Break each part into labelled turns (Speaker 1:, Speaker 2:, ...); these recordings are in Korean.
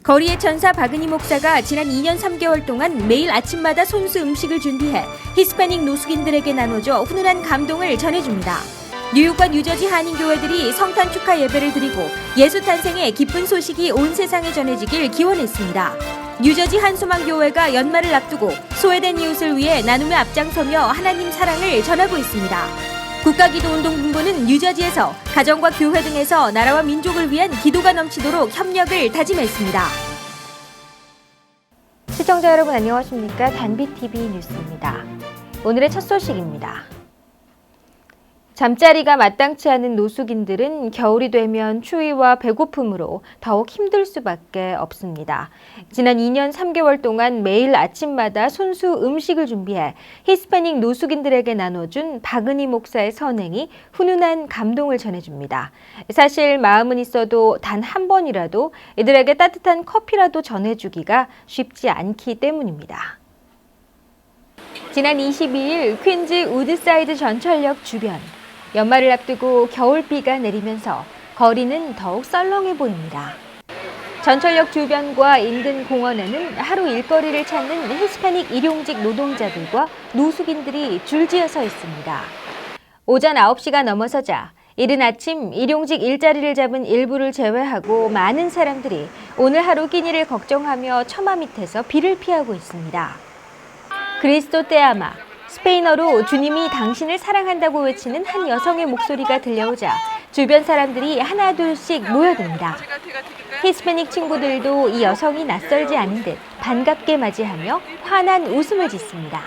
Speaker 1: 거리의 천사 바그니 목사가 지난 2년 3개월 동안 매일 아침마다 손수 음식을 준비해 히스패닉 노숙인들에게 나눠줘 훈훈한 감동을 전해줍니다. 뉴욕과 뉴저지 한인교회들이 성탄 축하 예배를 드리고 예수 탄생의 기쁜 소식이 온 세상에 전해지길 기원했습니다. 뉴저지 한소망교회가 연말을 앞두고 소외된 이웃을 위해 나눔에 앞장서며 하나님 사랑을 전하고 있습니다. 국가기도운동본부는 뉴저지에서 가정과 교회 등에서 나라와 민족을 위한 기도가 넘치도록 협력을 다짐했습니다. 시청자 여러분 안녕하십니까? 단비TV 뉴스입니다. 오늘의 첫 소식입니다. 잠자리가 마땅치 않은 노숙인들은 겨울이 되면 추위와 배고픔으로 더욱 힘들 수밖에 없습니다. 지난 2년 3개월 동안 매일 아침마다 손수 음식을 준비해 히스패닉 노숙인들에게 나눠준 바그니 목사의 선행이 훈훈한 감동을 전해줍니다. 사실 마음은 있어도 단 한 번이라도 이들에게 따뜻한 커피라도 전해주기가 쉽지 않기 때문입니다. 지난 22일 퀸즈 우드사이드 전철역 주변. 연말을 앞두고 겨울비가 내리면서 거리는 더욱 썰렁해 보입니다. 전철역 주변과 인근 공원에는 하루 일거리를 찾는 히스패닉 일용직 노동자들과 노숙인들이 줄지어 서 있습니다. 오전 9시가 넘어서자 이른 아침 일용직 일자리를 잡은 일부를 제외하고 많은 사람들이 오늘 하루 끼니를 걱정하며 처마 밑에서 비를 피하고 있습니다. 그리스도 떼아마, 스페인어로 주님이 당신을 사랑한다고 외치는 한 여성의 목소리가 들려오자 주변 사람들이 하나둘씩 모여듭니다. 히스패닉 친구들도 이 여성이 낯설지 않은 듯 반갑게 맞이하며 환한 웃음을 짓습니다.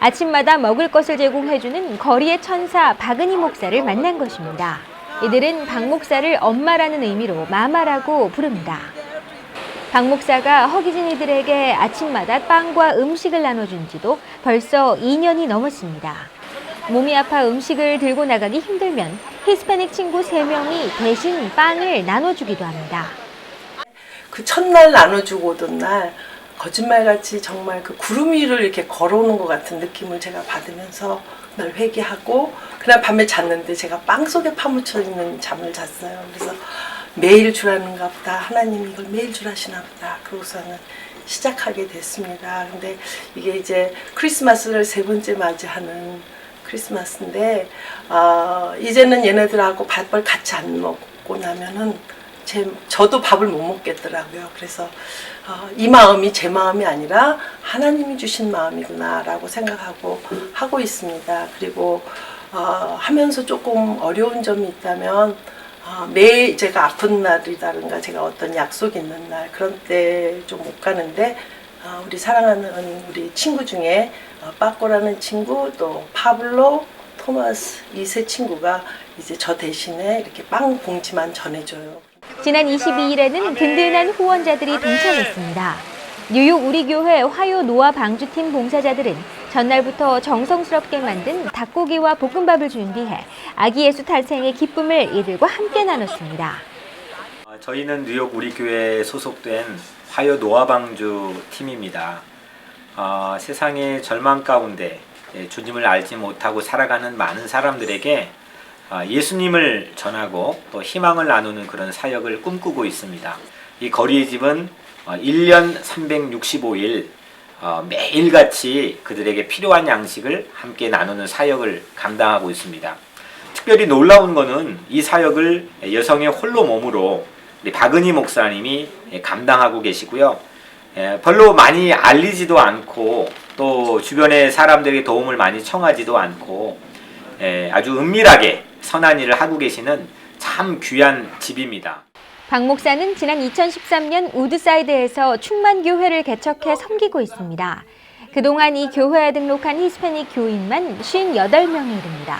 Speaker 1: 아침마다 먹을 것을 제공해주는 거리의 천사 바그니 목사를 만난 것입니다. 이들은 박 목사를 엄마라는 의미로 마마라고 부릅니다. 박 목사가 허기진 이들에게 아침마다 빵과 음식을 나눠준 지도 벌써 2년이 넘었습니다. 몸이 아파 음식을 들고 나가기 힘들면 히스패닉 친구 3명이 대신 빵을 나눠주기도 합니다.
Speaker 2: 그 첫날 나눠주고 오던 날 거짓말같이 정말 그 구름 위를 이렇게 걸어오는 것 같은 느낌을 제가 받으면서 그날 회개하고 그날 밤에 잤는데 제가 빵 속에 파묻혀 있는 잠을 잤어요. 그래서 매일 주라는가 보다. 하나님이 이걸 매일 주라시나 보다. 그러고서는 시작하게 됐습니다. 근데 이게 이제 크리스마스를 3번째 맞이하는 크리스마스인데 이제는 얘네들하고 밥을 같이 안 먹고 나면은 저도 밥을 못 먹겠더라고요. 그래서 이 마음이 제 마음이 아니라 하나님이 주신 마음이구나 라고 생각하고 하고 있습니다. 그리고 하면서 조금 어려운 점이 있다면 매일 제가 아픈 날이라든가 제가 어떤 약속이 있는 날 그런 때 좀 못 가는데 우리 사랑하는 우리 친구 중에 빠꼬라는 친구 또 파블로, 토마스 이 세 친구가 이제 저 대신에 이렇게 빵 봉지만 전해줘요.
Speaker 1: 지난 22일에는 든든한 후원자들이 동참했습니다. 뉴욕 우리교회 화요 노아 방주팀 봉사자들은 전날부터 정성스럽게 만든 닭고기와 볶음밥을 준비해 아기 예수 탄생의 기쁨을 이들과 함께 나눴습니다.
Speaker 3: 저희는 뉴욕 우리교회에 소속된 화요 노아 방주 팀입니다. 세상의 절망 가운데 주님을 알지 못하고 살아가는 많은 사람들에게 예수님을 전하고 또 희망을 나누는 그런 사역을 꿈꾸고 있습니다. 이 거리의 집은 1년 365일 매일같이 그들에게 필요한 양식을 함께 나누는 사역을 감당하고 있습니다. 특별히 놀라운 것은 이 사역을 여성의 홀로 몸으로 우리 바그니 목사님이 감당하고 계시고요. 별로 많이 알리지도 않고 또 주변의 사람들에게 도움을 많이 청하지도 않고 아주 은밀하게 선한 일을 하고 계시는 참 귀한 집입니다.
Speaker 1: 박 목사는 지난 2013년 우드사이드에서 충만교회를 개척해 섬기고 있습니다. 그동안 이 교회에 등록한 히스패닉 교인만 58명에 이릅니다.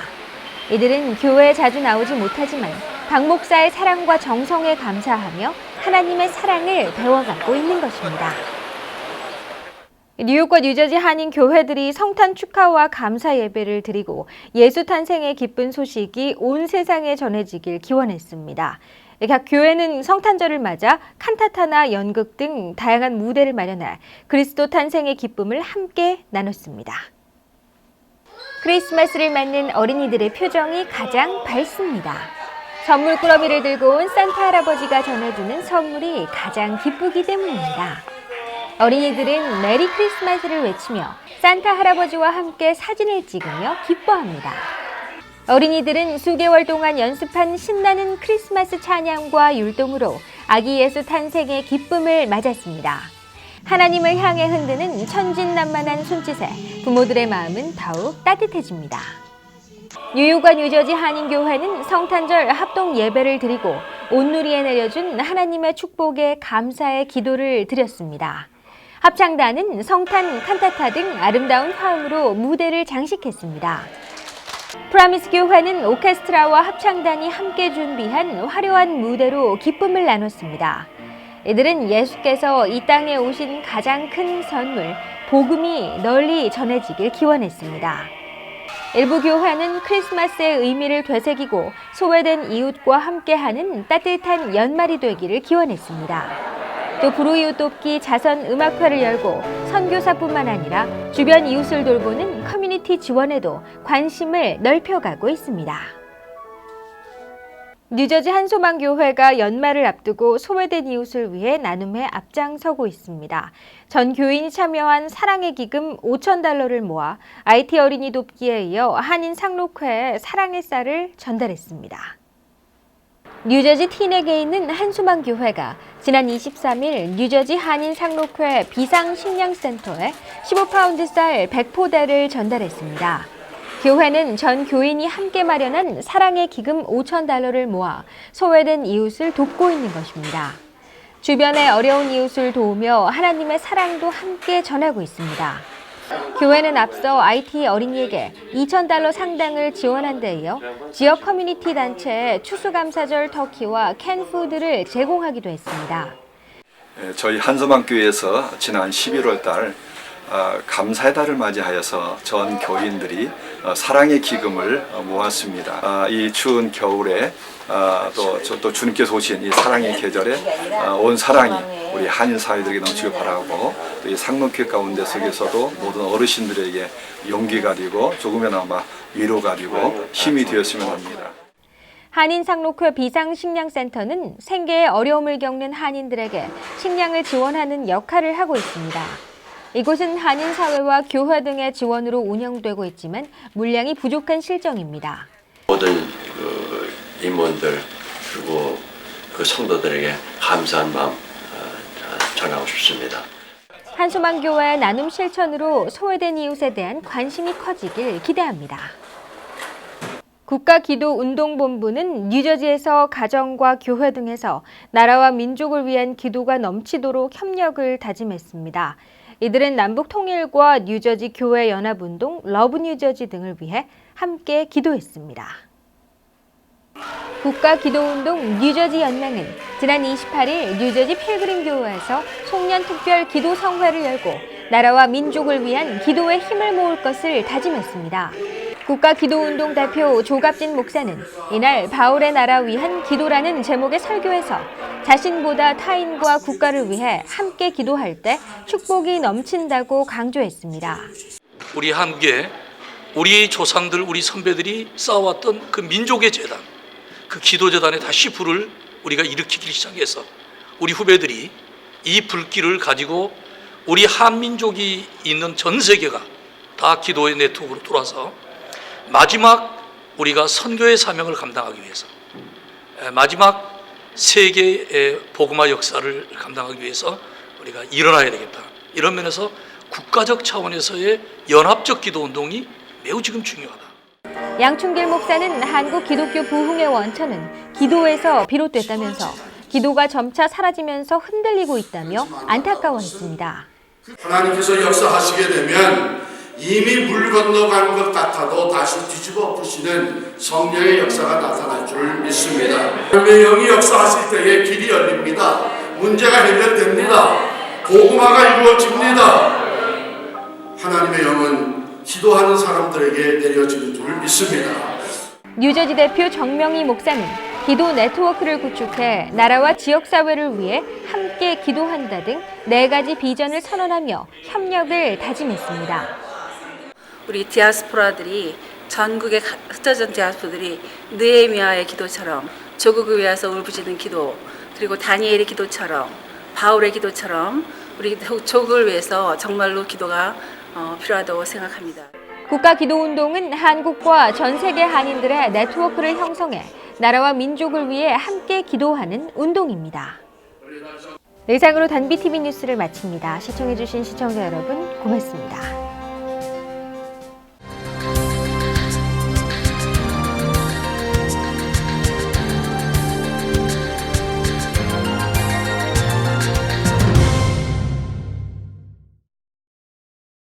Speaker 1: 이들은 교회에 자주 나오지 못하지만 박 목사의 사랑과 정성에 감사하며 하나님의 사랑을 배워가고 있는 것입니다. 뉴욕과 뉴저지 한인 교회들이 성탄 축하와 감사 예배를 드리고 예수 탄생의 기쁜 소식이 온 세상에 전해지길 기원했습니다. 각 교회는 성탄절을 맞아 칸타타나 연극 등 다양한 무대를 마련해 그리스도 탄생의 기쁨을 함께 나눴습니다. 크리스마스를 맞는 어린이들의 표정이 가장 밝습니다. 선물 꾸러미를 들고 온 산타 할아버지가 전해주는 선물이 가장 기쁘기 때문입니다. 어린이들은 메리 크리스마스를 외치며 산타 할아버지와 함께 사진을 찍으며 기뻐합니다. 어린이들은 수개월 동안 연습한 신나는 크리스마스 찬양과 율동으로 아기 예수 탄생의 기쁨을 맞았습니다. 하나님을 향해 흔드는 천진난만한 손짓에 부모들의 마음은 더욱 따뜻해집니다. 뉴욕과 뉴저지 한인교회는 성탄절 합동 예배를 드리고 온누리에 내려준 하나님의 축복에 감사의 기도를 드렸습니다. 합창단은 성탄, 칸타타 등 아름다운 화음으로 무대를 장식했습니다. 프라미스 교회는 오케스트라와 합창단이 함께 준비한 화려한 무대로 기쁨을 나눴습니다. 이들은 예수께서 이 땅에 오신 가장 큰 선물, 복음이 널리 전해지길 기원했습니다. 일부 교회는 크리스마스의 의미를 되새기고 소외된 이웃과 함께하는 따뜻한 연말이 되기를 기원했습니다. 또 불우이웃 돕기 자선 음악회를 열고 선교사뿐만 아니라 주변 이웃을 돌보는 커뮤니티 지원에도 관심을 넓혀가고 있습니다. 뉴저지 한소망교회가 연말을 앞두고 소외된 이웃을 위해 나눔에 앞장서고 있습니다. 전 교인이 참여한 사랑의 기금 $5,000를 모아 IT 어린이 돕기에 이어 한인 상록회에 사랑의 쌀을 전달했습니다. 뉴저지 티넥에 있는 한소망교회가 지난 23일 뉴저지 한인 상록회 비상식량센터에 15파운드 쌀 100포대를 전달했습니다. 교회는 전 교인이 함께 마련한 사랑의 기금 $5,000를 모아 소외된 이웃을 돕고 있는 것입니다. 주변의 어려운 이웃을 도우며 하나님의 사랑도 함께 전하고 있습니다. 교회는 앞서 IT 어린이에게 $2,000 상당을 지원한 데 이어 지역 커뮤니티 단체에 추수감사절 터키와 캔푸드를 제공하기도 했습니다.
Speaker 4: 저희 한소망교회에서 지난 11월 달 감사의 달을 맞이하여서 전 교인들이 사랑의 기금을 모았습니다. 이 추운 겨울에 또 주님께서 오신 이 사랑의 계절에 온 사랑이 우리 한인 사회들에게 넘치길 바라고 또 이 상록회 가운데 속에서도 모든 어르신들에게 용기가 되고 조금이나마 위로가 되고 힘이 되었으면 합니다.
Speaker 1: 한인 상록회 비상식량센터는 생계에 어려움을 겪는 한인들에게 식량을 지원하는 역할을 하고 있습니다. 이곳은 한인 사회와 교회 등의 지원으로 운영되고 있지만 물량이 부족한 실정입니다.
Speaker 5: 모든 임원들 그리고 그 성도들에게 감사한 마음 전하고 싶습니다.
Speaker 1: 한소망교회 나눔 실천으로 소외된 이웃에 대한 관심이 커지길 기대합니다. 국가기도운동본부는 뉴저지에서 가정과 교회 등에서 나라와 민족을 위한 기도가 넘치도록 협력을 다짐했습니다. 이들은 남북 통일과 뉴저지 교회 연합운동, 러브 뉴저지 등을 위해 함께 기도했습니다. 국가기도운동 뉴저지 연맹은 지난 28일 뉴저지 필그림 교회에서 송년 특별 기도 성회를 열고 나라와 민족을 위한 기도의 힘을 모을 것을 다짐했습니다. 국가기도운동 대표 조갑진 목사는 이날 바울의 나라 위한 기도라는 제목의 설교에서 자신보다 타인과 국가를 위해 함께 기도할 때 축복이 넘친다고 강조했습니다.
Speaker 6: 우리 함께 우리 조상들, 우리 선배들이 쌓아왔던 그 민족의 재단, 그 기도재단에 다시 불을 우리가 일으키기 시작해서 우리 후배들이 이 불길을 가지고 우리 한민족이 있는 전 세계가 다 기도의 네트워크로 돌아서 마지막 우리가 선교의 사명을 감당하기 위해서 마지막 세계의 복음화 역사를 감당하기 위해서 우리가 일어나야 되겠다. 이런 면에서 국가적 차원에서의 연합적 기도운동이 매우 지금 중요하다.
Speaker 1: 양충길 목사는 한국 기독교 부흥의 원천은 기도에서 비롯됐다면서 기도가 점차 사라지면서 흔들리고 있다며 안타까워했습니다.
Speaker 7: 하나님께서 역사하시게 되면 이미 물 건너간 것 같아도 다시 뒤집어 엎으시는 성령의 역사가 나타날 줄 믿습니다. 하나님의 영이 역사하실 때에 길이 열립니다. 문제가 해결됩니다. 복음화가 이루어집니다. 하나님의 영은 기도하는 사람들에게 내려지는 줄 믿습니다.
Speaker 1: 뉴저지 대표 정명희 목사는 기도 네트워크를 구축해 나라와 지역사회를 위해 함께 기도한다 등 4가지 비전을 선언하며 협력을 다짐했습니다.
Speaker 8: 우리 디아스포라들이 전국에 흩어진 디아스포라들이 느헤미야의 기도처럼 조국을 위해서 울부짖는 기도, 그리고 다니엘의 기도처럼, 바울의 기도처럼 우리 조국을 위해서 정말로 기도가 필요하다고 생각합니다.
Speaker 1: 국가기도운동은 한국과 전 세계 한인들의 네트워크를 형성해 나라와 민족을 위해 함께 기도하는 운동입니다. 네, 이상으로 단비TV 뉴스를 마칩니다. 시청해주신 시청자 여러분 고맙습니다.